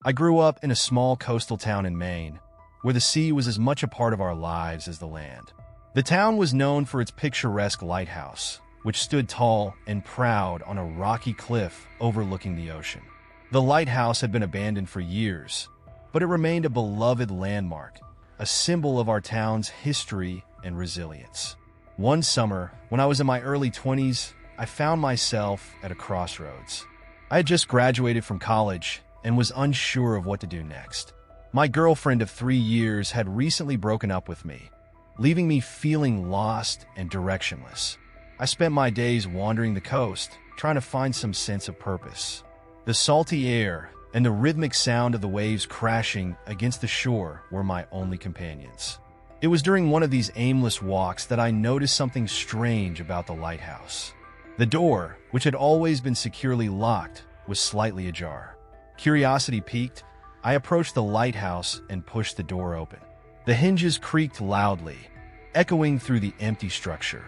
I grew up in a small coastal town in Maine, where the sea was as much a part of our lives as the land. The town was known for its picturesque lighthouse, which stood tall and proud on a rocky cliff overlooking the ocean. The lighthouse had been abandoned for years, but it remained a beloved landmark, a symbol of our town's history and resilience. One summer, when I was in my early 20s, I found myself at a crossroads. I had just graduated from college and was unsure of what to do next. My girlfriend of 3 years had recently broken up with me, leaving me feeling lost and directionless. I spent my days wandering the coast, trying to find some sense of purpose. The salty air and the rhythmic sound of the waves crashing against the shore were my only companions. It was during one of these aimless walks that I noticed something strange about the lighthouse. The door, which had always been securely locked, was slightly ajar. Curiosity piqued, I approached the lighthouse and pushed the door open. The hinges creaked loudly, echoing through the empty structure.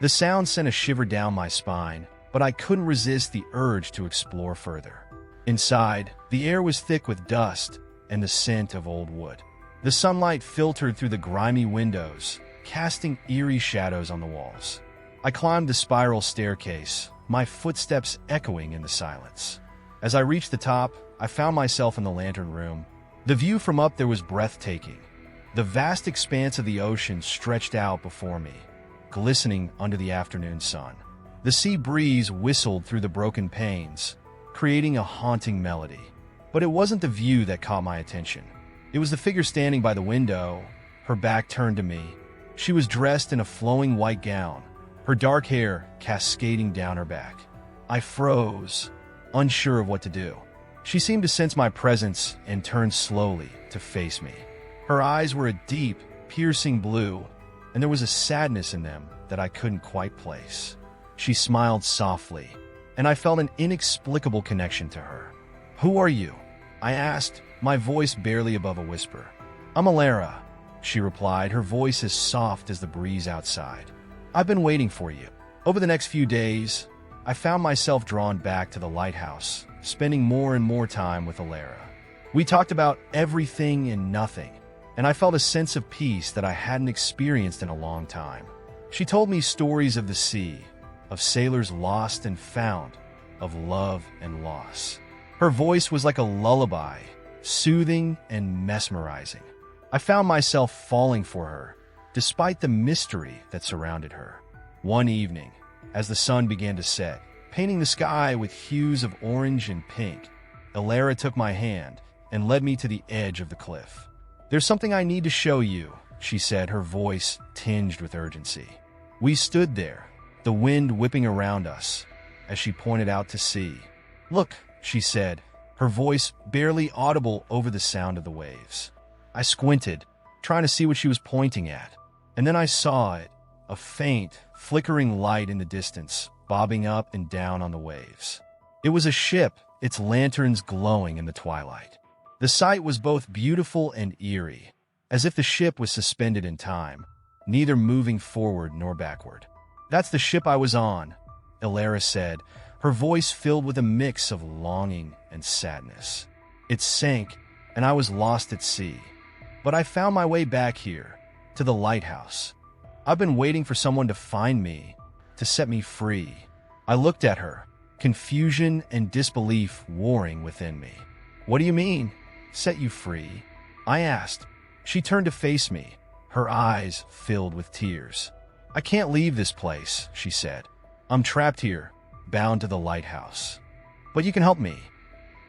The sound sent a shiver down my spine, but I couldn't resist the urge to explore further. Inside, the air was thick with dust and the scent of old wood. The sunlight filtered through the grimy windows, casting eerie shadows on the walls. I climbed the spiral staircase, my footsteps echoing in the silence. As I reached the top, I found myself in the lantern room. The view from up there was breathtaking. The vast expanse of the ocean stretched out before me, glistening under the afternoon sun. The sea breeze whistled through the broken panes, creating a haunting melody. But it wasn't the view that caught my attention. It was the figure standing by the window, her back turned to me. She was dressed in a flowing white gown, her dark hair cascading down her back. I froze, unsure of what to do. She seemed to sense my presence and turned slowly to face me. Her eyes were a deep, piercing blue, and there was a sadness in them that I couldn't quite place. She smiled softly, and I felt an inexplicable connection to her. "Who are you?" I asked, my voice barely above a whisper. "I'm Elara," she replied, her voice as soft as the breeze outside. "I've been waiting for you." Over the next few days, I found myself drawn back to the lighthouse, spending more and more time with Elara. We talked about everything and nothing, and I felt a sense of peace that I hadn't experienced in a long time. She told me stories of the sea, of sailors lost and found, of love and loss. Her voice was like a lullaby, soothing and mesmerizing. I found myself falling for her, despite the mystery that surrounded her. One evening, as the sun began to set, painting the sky with hues of orange and pink, Elara took my hand and led me to the edge of the cliff. "There's something I need to show you," she said, her voice tinged with urgency. We stood there, the wind whipping around us, as she pointed out to sea. "Look," she said, her voice barely audible over the sound of the waves. I squinted, trying to see what she was pointing at, and then I saw it, a faint, flickering light in the distance, bobbing up and down on the waves. It was a ship, its lanterns glowing in the twilight. The sight was both beautiful and eerie, as if the ship was suspended in time, neither moving forward nor backward. "That's the ship I was on," Elara said, her voice filled with a mix of longing and sadness. "It sank, and I was lost at sea. But I found my way back here, to the lighthouse. I've been waiting for someone to find me, to set me free." I looked at her, confusion and disbelief warring within me. "What do you mean, set you free?" I asked. She turned to face me, her eyes filled with tears. "I can't leave this place," she said. "I'm trapped here, bound to the lighthouse. But you can help me.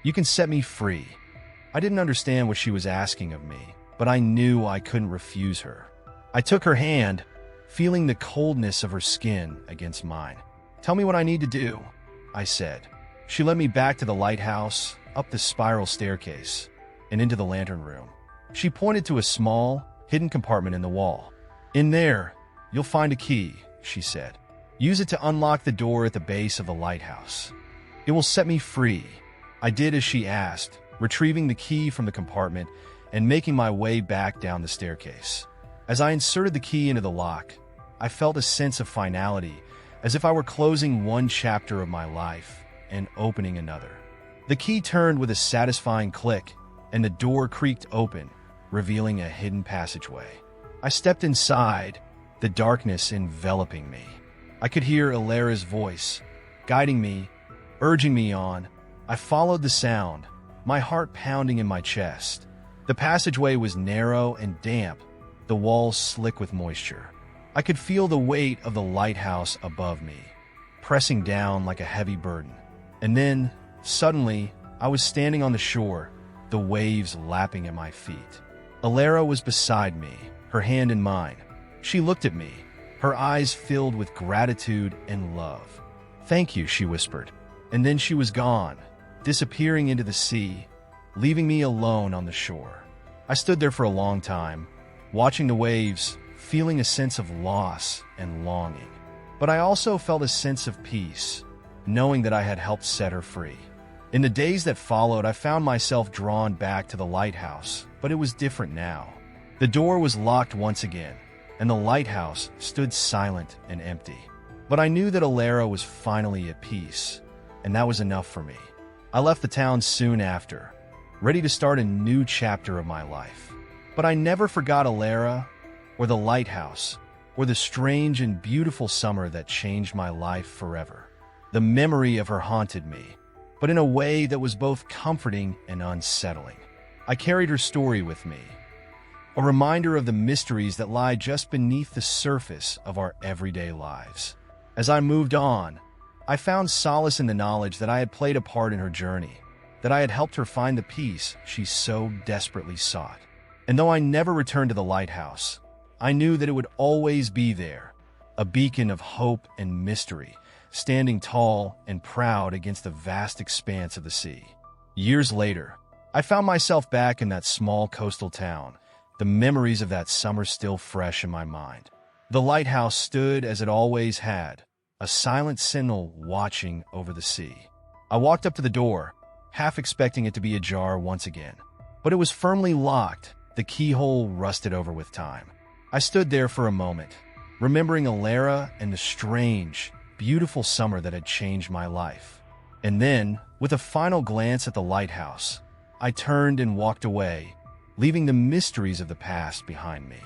You can set me free." I didn't understand what she was asking of me, but I knew I couldn't refuse her. I took her hand, feeling the coldness of her skin against mine. "Tell me what I need to do," I said. She led me back to the lighthouse, up the spiral staircase, and into the lantern room. She pointed to a small, hidden compartment in the wall. "In there, you'll find a key," she said. "Use it to unlock the door at the base of the lighthouse. It will set me free." I did as she asked, retrieving the key from the compartment and making my way back down the staircase. As I inserted the key into the lock, I felt a sense of finality, as if I were closing one chapter of my life and opening another. The key turned with a satisfying click, and the door creaked open, revealing a hidden passageway. I stepped inside, the darkness enveloping me. I could hear Elara's voice, guiding me, urging me on. I followed the sound, my heart pounding in my chest. The passageway was narrow and damp, the walls slick with moisture. I could feel the weight of the lighthouse above me, pressing down like a heavy burden. And then, suddenly, I was standing on the shore, the waves lapping at my feet. Elara was beside me, her hand in mine. She looked at me, her eyes filled with gratitude and love. "Thank you," she whispered. And then she was gone, disappearing into the sea, leaving me alone on the shore. I stood there for a long time, watching the waves, feeling a sense of loss and longing. But I also felt a sense of peace, knowing that I had helped set her free. In the days that followed, I found myself drawn back to the lighthouse, but it was different now. The door was locked once again, and the lighthouse stood silent and empty. But I knew that Elara was finally at peace, and that was enough for me. I left the town soon after, ready to start a new chapter of my life. But I never forgot Elara, or the lighthouse, or the strange and beautiful summer that changed my life forever. The memory of her haunted me, but in a way that was both comforting and unsettling. I carried her story with me, a reminder of the mysteries that lie just beneath the surface of our everyday lives. As I moved on, I found solace in the knowledge that I had played a part in her journey, that I had helped her find the peace she so desperately sought. And though I never returned to the lighthouse, I knew that it would always be there, a beacon of hope and mystery, standing tall and proud against the vast expanse of the sea. Years later, I found myself back in that small coastal town, the memories of that summer still fresh in my mind. The lighthouse stood as it always had, a silent sentinel watching over the sea. I walked up to the door, half expecting it to be ajar once again. But it was firmly locked, the keyhole rusted over with time. I stood there for a moment, remembering Elara and the strange, beautiful summer that had changed my life. And then, with a final glance at the lighthouse, I turned and walked away, leaving the mysteries of the past behind me.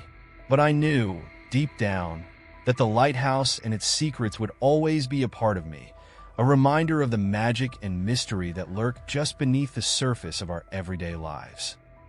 But I knew, deep down, that the lighthouse and its secrets would always be a part of me, a reminder of the magic and mystery that lurk just beneath the surface of our everyday lives.